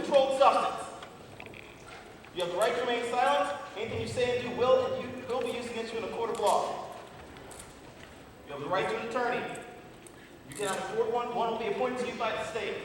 controlled substance. You have the right to remain silent. Anything you say and do will be used against you in a court of law. You have the right to an attorney. You cannot afford one. One will be appointed to you by the state.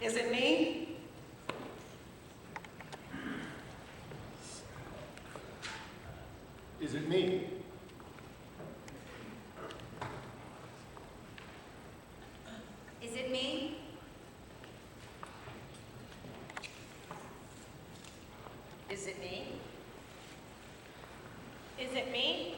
Is it me? Is it me? Is it me? Is it me? Is it me?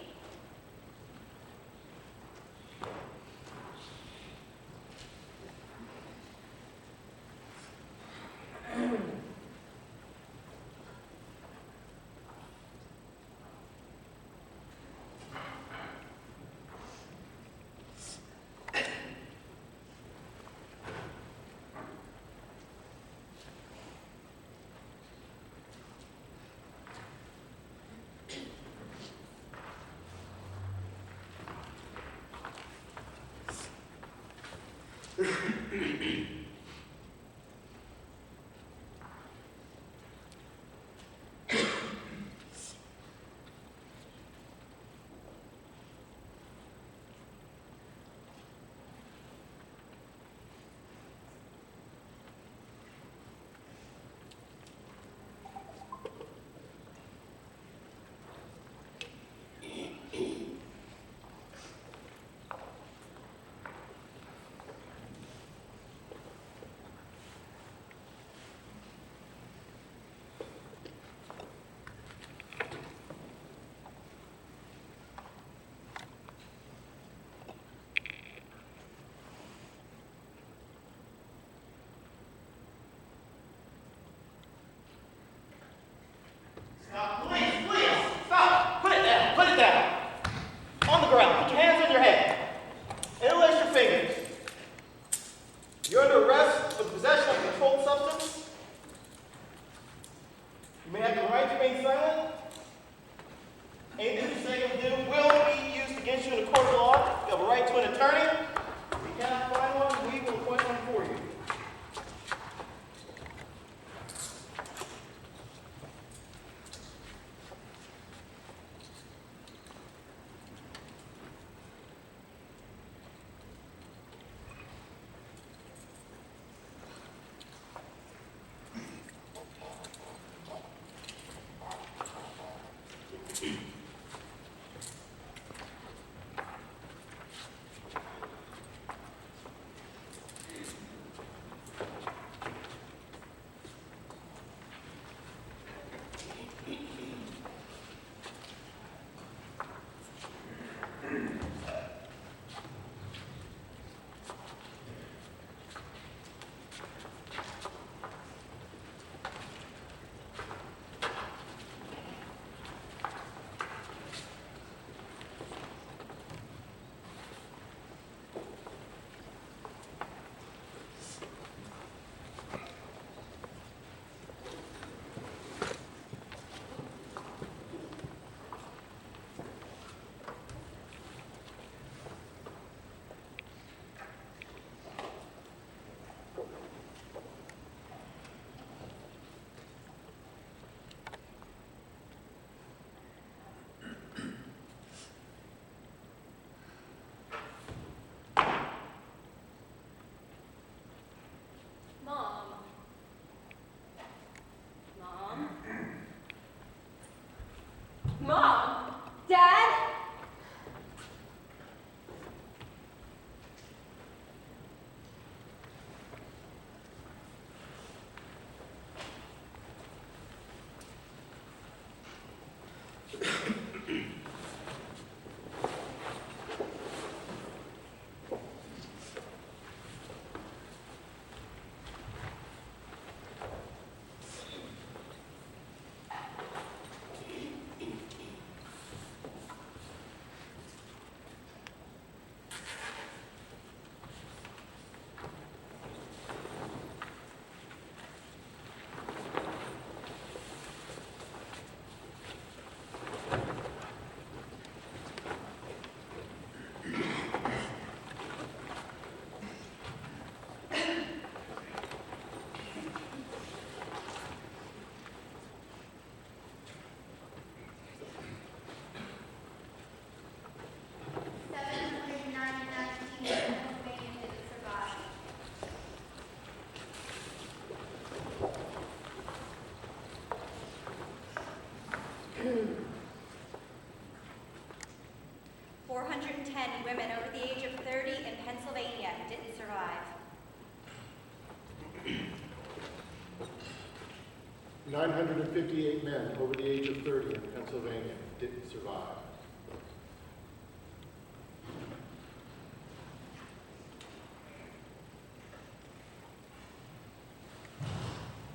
958 men over the age of 30 in Pennsylvania didn't survive.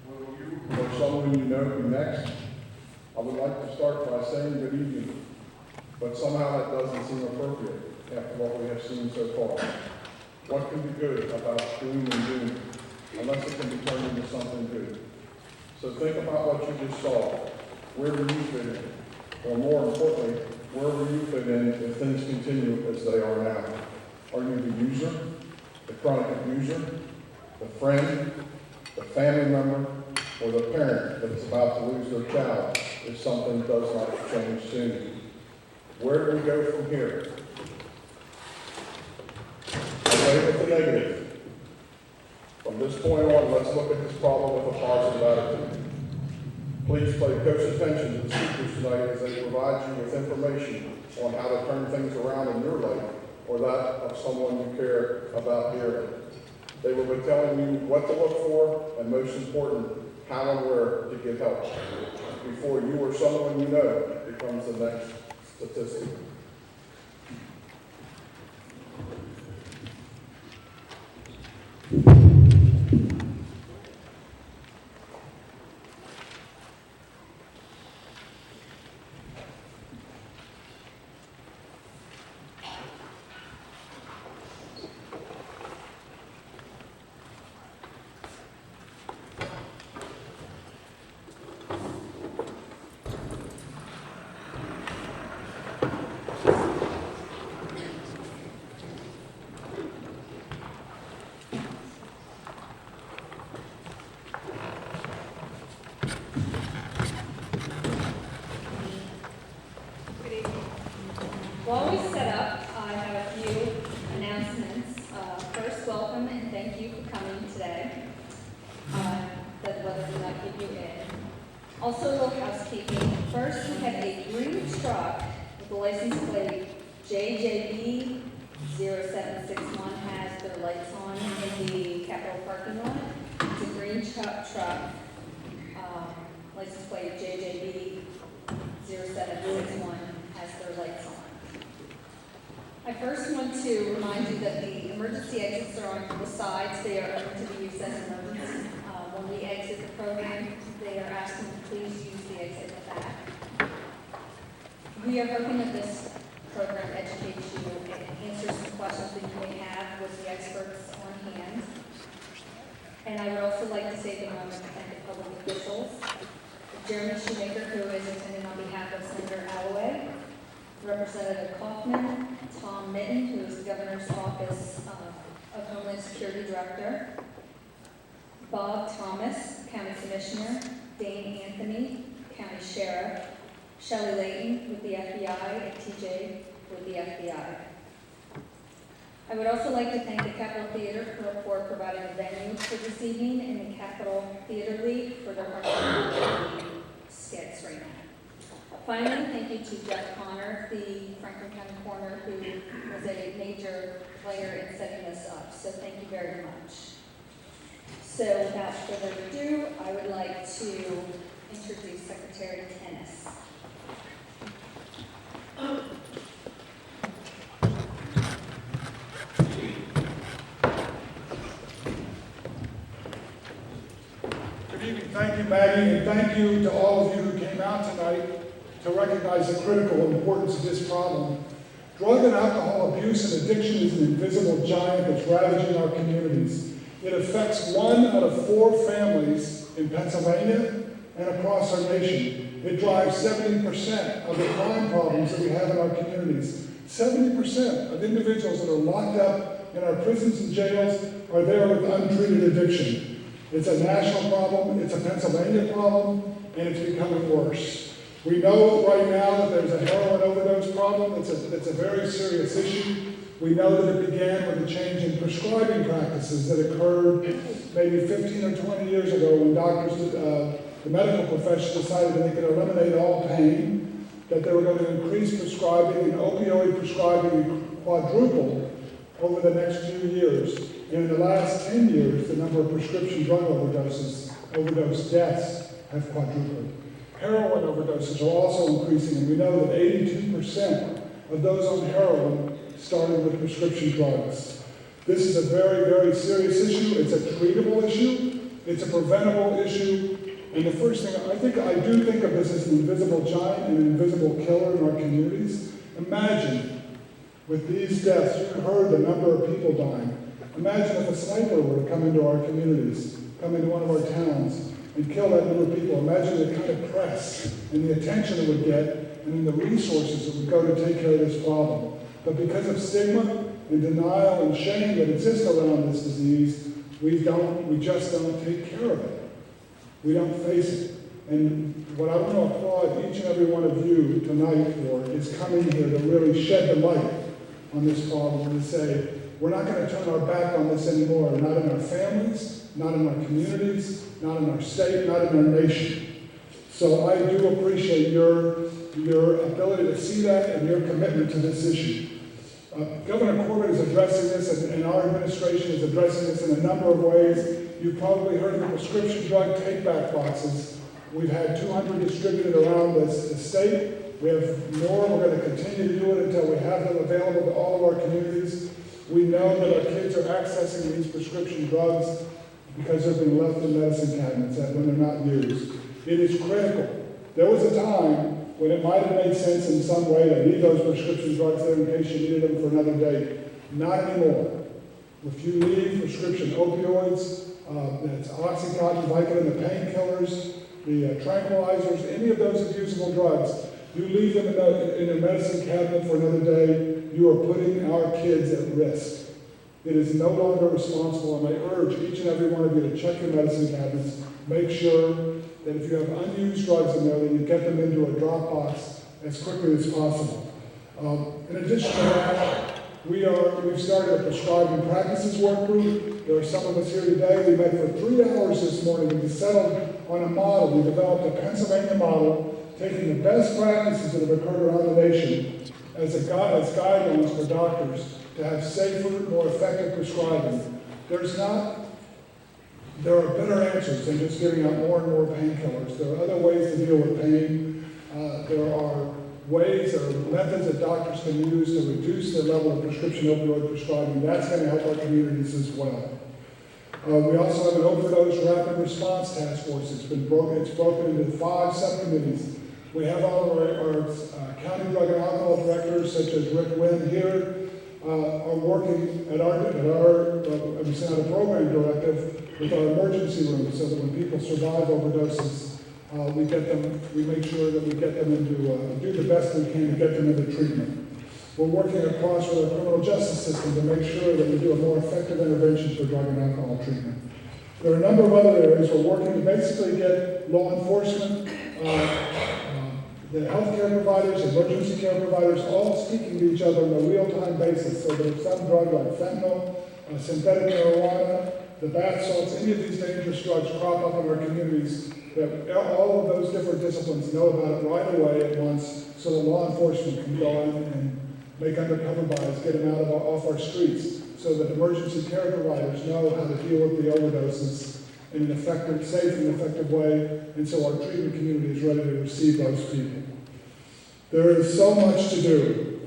Will you or someone you know be next? I would like to start by saying good evening, but somehow that doesn't seem appropriate after what we have seen so far. What can be good about gloom and doom, unless it can be turned into something good? So think about what you just saw. Where do you fit in? Or more importantly, where will you fit in if things continue as they are now? Are you the user, the chronic abuser, the friend, the family member, or the parent that is about to lose their child if something does not change soon? Where do we go from here? Away with the negative. From this point on, let's look at this problem with a positive attitude. Please pay close attention to the speakers tonight as they provide you with information on how to turn things around in your life or that of someone you care about dearly. They will be telling you what to look for and, most important, how and where to get help before you or someone you know becomes the next statistic. While we set up, I have a few announcements. First, welcome and thank you for coming today. That weather did not keep you in. Also, a little housekeeping. First, we have a green truck with the license plate JJB 0761 has their lights on in the Capitol parking lot. It's a green truck, license plate JJB 0761 has their lights on. I first want to remind you that the emergency exits are on the sides. They are open to be used as emergencies. When we exit the program, they are asking to please use the exit in the back. We are hoping that this program educates you and answers some questions that you may have with the experts on hand. And I would also like to take a moment to thank the public officials, Jeremy Shoemaker, who is attending on behalf of Senator Alloway, Representative Kaufman, Tom Mitten, who is the Governor's Office of Homeland Security Director, Bob Thomas, County Commissioner, Dane Anthony, County Sheriff, Shelley Layton with the FBI, and TJ with the FBI. I would also like to thank the Capitol Theater for providing a venue for this evening and the Capitol Theater League for their partnership with the skits right now. Finally, thank you to Jeff Connor, the Franklin County Coroner, who was a major player in setting this up. So thank you very much. So without further ado, I would like to introduce Secretary Tennis. Good evening. Thank you, Maggie, and thank you to all of you who came out tonight to recognize the critical importance of this problem. Drug and alcohol abuse and addiction is an invisible giant that's ravaging our communities. It affects 1 out of 4 families in Pennsylvania and across our nation. It drives 70% of the crime problems that we have in our communities. 70% of individuals that are locked up in our prisons and jails are there with untreated addiction. It's a national problem, it's a Pennsylvania problem, and it's becoming worse. We know right now that there's a heroin overdose problem. It's a very serious issue. We know that it began with a change in prescribing practices that occurred maybe 15 or 20 years ago when doctors, the medical profession decided that they could eliminate all pain, that they were going to increase prescribing, and opioid prescribing quadrupled over the next few years. And in the last 10 years, the number of prescription drug overdose deaths have quadrupled. Heroin overdoses are also increasing, and we know that 82% of those on heroin started with prescription drugs. This is a very, very serious issue. It's a treatable issue. It's a preventable issue. And the first thing, I do think of this as an invisible giant and an invisible killer in our communities. Imagine, with these deaths, you heard the number of people dying. Imagine if a sniper were to come into our communities, come into one of our towns, and kill that number of people. Imagine the kind of press and the attention it would get, and the resources that would go to take care of this problem. But because of stigma and denial and shame that exists around this disease, we just don't take care of it. We don't face it. And what I want to applaud each and every one of you tonight for is coming here to really shed the light on this problem and to say, we're not going to turn our back on this anymore, not in our families, not in our communities, not in our state, not in our nation. So I do appreciate your ability to see that and your commitment to this issue. Governor Corbett is addressing this, and our administration is addressing this in a number of ways. You've probably heard of the prescription drug take-back boxes. We've had 200 distributed around the state. We have more. We're going to continue to do it until we have them available to all of our communities. We know that our kids are accessing these prescription drugs because they're being left in medicine cabinets when they're not used. It is critical. There was a time when it might have made sense in some way to leave those prescription drugs there in case you needed them for another day. Not anymore. If you leave prescription opioids, that's Oxycontin, Vicodin, the painkillers, the tranquilizers, any of those abusable drugs, you leave them in a medicine cabinet for another day, you are putting our kids at risk. It is no longer responsible, and I urge each and every one of you to check your medicine cabinets. Make sure that if you have unused drugs in there, that you get them into a drop box as quickly as possible. In addition to that, we've started a prescribing practices work group. There are some of us here today. We met for 3 hours this morning and we settled on a model. We developed a Pennsylvania model, taking the best practices that have occurred around the nation as guidelines for doctors to have safer, more effective prescribing. There are better answers than just giving out more and more painkillers. There are other ways to deal with pain. There are ways or methods that doctors can use to reduce the level of prescription opioid prescribing. That's going to help our communities as well. We also have an overdose rapid response task force. It's broken into 5 subcommittees. We have all of our county drug and alcohol directors, such as Rick Wynn here, are working at we sent out a program directive with our emergency room so that when people survive overdoses, we make sure that we get them into, do the best we can to get them into treatment. We're working across with our criminal justice system to make sure that we do a more effective intervention for drug and alcohol treatment. There are a number of other areas we're working to basically get law enforcement, the healthcare providers, emergency care providers, all speaking to each other on a real-time basis so that if some drug like fentanyl, synthetic marijuana, the bath salts, any of these dangerous drugs crop up in our communities, that all of those different disciplines know about it right away at once so that law enforcement can go in and make undercover buys, get them off our streets, so that emergency care providers know how to deal with the overdoses in an effective, safe and effective way, and so our treatment community is ready to receive those people. There is so much to do.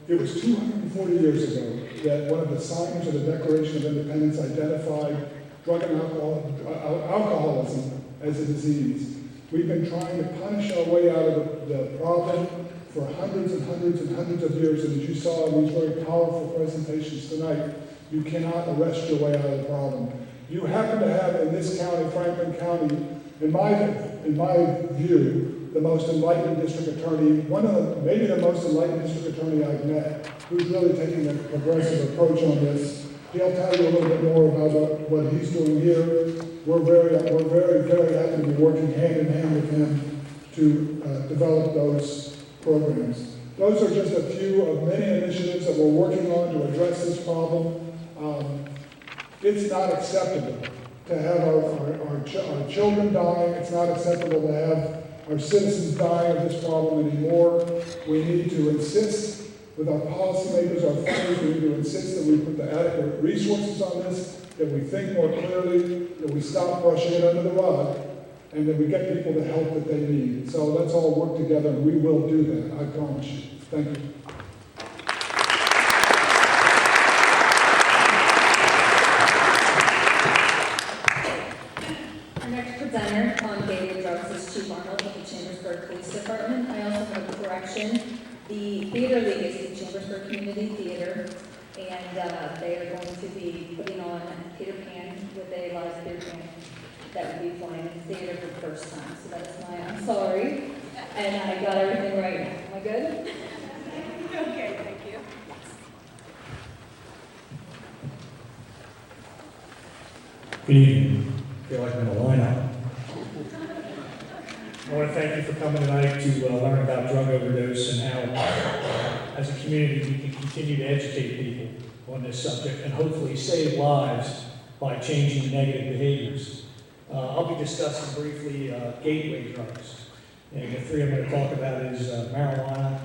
It was 240 years ago that one of the signers of the Declaration of Independence identified drug and alcoholism as a disease. We've been trying to punish our way out of the problem for hundreds and hundreds and hundreds of years, and as you saw in these very powerful presentations tonight, you cannot arrest your way out of the problem. You happen to have in this county, Franklin County, in my view, the most enlightened district attorney, maybe the most enlightened district attorney I've met, who's really taking a progressive approach on this. He'll tell you a little bit more about what he's doing here. We're very, very happy to be working hand in hand with him to develop those programs. Those are just a few of many initiatives that we're working on to address this problem. It's not acceptable to have our children dying. It's not acceptable to have our citizens dying of this problem anymore. We need to insist with our policymakers, our funders, we need to insist that we put the adequate resources on this, that we think more clearly, that we stop brushing it under the rug, and that we get people the help that they need. So let's all work together, and we will do that, I promise you. Thank you. Our next presenter on gateway drugs is Chief Arnold with the Chambersburg Police Department. I also have a correction. The Theater League is the Chambersburg Community Theater, and they are going to be putting on Peter Pan with a live Peter Pan that will be playing in the theater for the first time. So that's my, I'm sorry, and I got everything right now. Am I good? Okay, thank you. Good evening. I feel like I'm in a lineup. I want to thank you for coming tonight to learn about drug overdose and how, as a community, we can continue to educate people on this subject and hopefully save lives by changing negative behaviors. I'll be discussing briefly gateway drugs. And the three I'm going to talk about is marijuana,